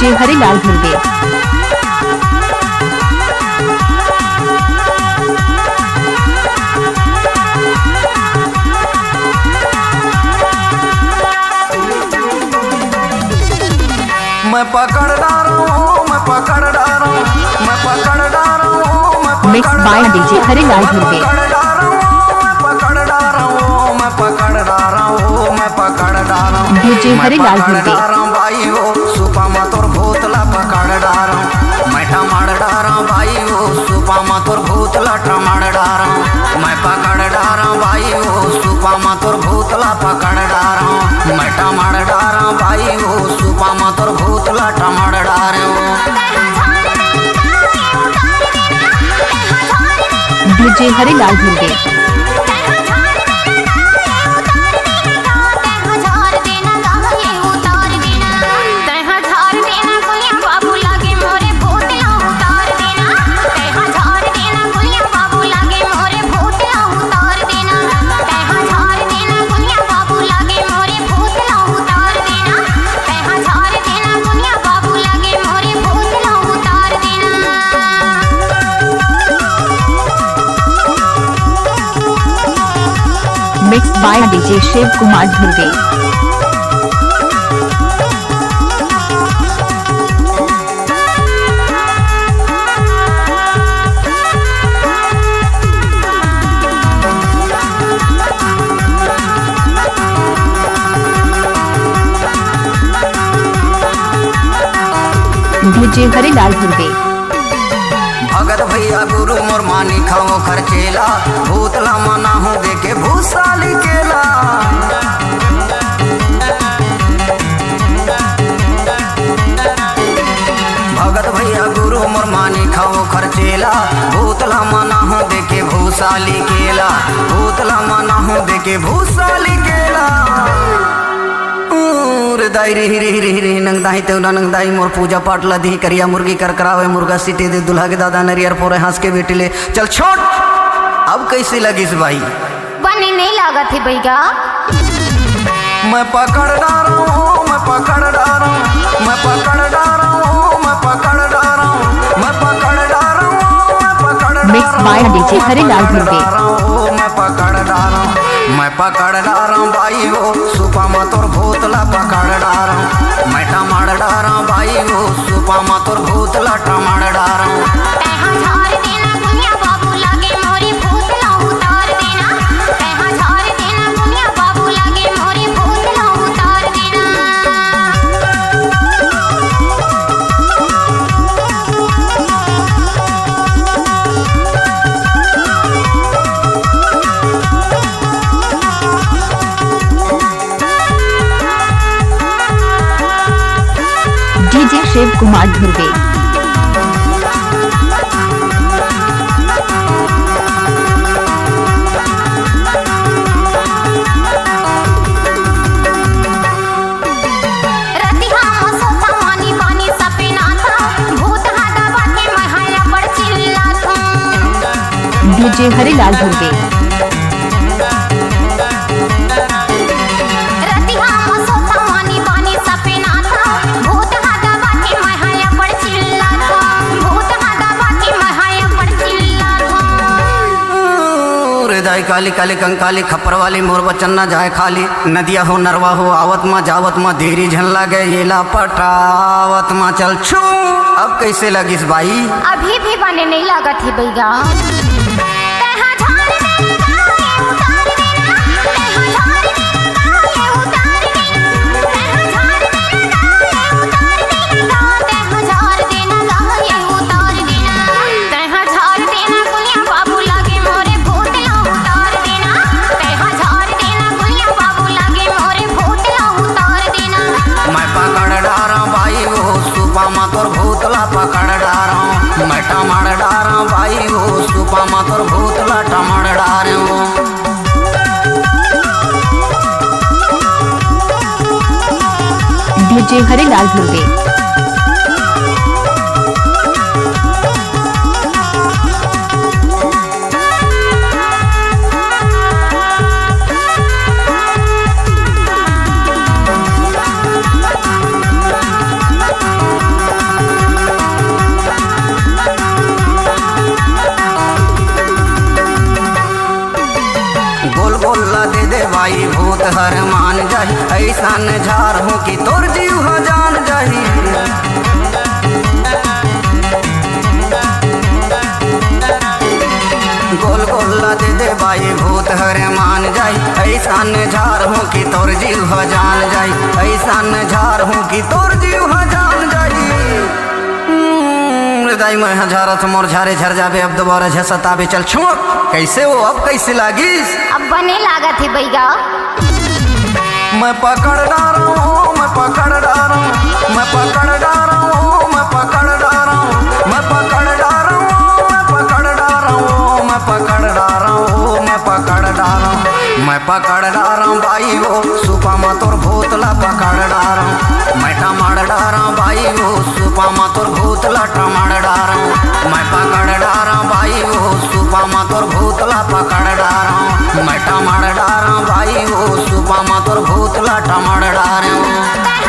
DJ Harilal Dhurve. मैं पकड़ डारा हूँ, मैं पकड़ डारा हूँ, मैं पकड़ डारा हूँ, मैं mix by DJ Harilal Dhurve. पकड़ डारा हूँ, मैं पकड़ डारा हूँ, मैं पकड़ डारा हूँ, मैं पकड़ डारा हूँ, डीजे हरिलाल धुर्वे। भाई हो सुपा मतोर भूतला पकड़ डारा हूँ, मैं टमाड़ डारा भाई हो सुपा मतोर भूतला टमाड़ डारा हूँ, मैं पकड़ डारा भाई हो सुपा मतोर भूतला पकड़ डारा हूँ, मैं टमाड़ डारा भाई हो सुपा मतोर भूतला टमाड़ डारे हूँ। DJ Harilal Dhurve. Mix by DJ Shiv Kumar Dhurve. DJ Harilal Dhurve. भगत भैया गुरु मोर मानी खाओ खर्चेला भूतला मना हूँ देखे भूसाली केला। भगत भैया गुरु मोर मानी खाओ खर्चेला भूतला मना हूँ देखे भूसाली केला, भूतला मना हूँ देखे भूसाली केला। दाई रे हिरे हिरे हिरे नंगदाही तेवना नंगदाही मोर पूजा पाठ ला दी करिया मुर्गी कर करावे मुर्गा सीटे दे दुल्हा के दादा नरियर पोरे हंस के बेटी ले चल छोड़। अब कैसे लगिस भाई? बने नहीं लगा थे भैया। मैं पकड़ डारा हूँ, मैं पकड़ डारा हूँ, मैं पकड़ डारा हूँ, मैं पकड़ डारा हूँ, मैं पकड़ डारा हूँ, मैं पकड़ डारा हूँ। Mix by DJ Harilal Dhurve. मैं पकड़ डारा हूँ, मैं पकड़ डारा हूँ भाई हो सुपा मतोर भूतला पकड़ डारा हूँ, मैं टमाड़ डारा हूँ भाई हो सुपा मतोर भूतला टमाड़ डारा हूँ। डीजे शिव कुमार धुर्वे। डीजे हरिलाल धुर्वे। दाई काली काली कंकाली खप्पर वाली मोर बचन न जाए खाली नदिया हो नरवा हो आवत माँ जावत माँ देरी झन लगे येला पटावत माँ चल छू। अब कैसे लगिस भाई? अभी भी बने नहीं लगा थे भैया। पकड़ डारा हूँ मैं टमाड़ डारा भाई हो सुपा मतोर भूतला टमाड़ डारे हूँ। डीजे हरिलाल धुर्वे। गोल गोला दे दे भाई भूत हर मान जाही ऐसा झार हो कि तोर जीव हो जान जाही गोल गोला दे दे भाई भूत हरे मान जाई ऐसा झार हूँ कि तोर जीव हो जान जाई ऐसा झार हूँ कि तोर जीव हो जान जाई हृदय में हजारत मोर झारे झर जाबे अब दोबारा झसताबे चल छोड़ कैसे वो अब कैसे लागिस अब बने लागत है बैगा मैं पकड़ डारा हूँ मैं पकड़ डारा हूँ मैं पकड़ डारा हूँ मैं पकड़ डारा हूँ मैं पकड़ डारा हूँ मैं पकड़ डारा हूँ मैं पकड़ डारा हूँ मैं पकड़ डारा हूँ मैं पकड़ डारा हूँ भाई वो सुपा मा तोर भूतला पकड़ डारा हूँ मैं टमाड़ डारा हूँ भाई वो सुपा मा तोर भूतला टमाड़ डारा हूँ मैं पकड़ डारा हूँ भाई वो सुपा मा तोर भूतला पकड़ डारा हूँ मैं टमाड़ डारा हूँ भाई वो सुपा मा तोर भूतला टमाड़ डारा हूँ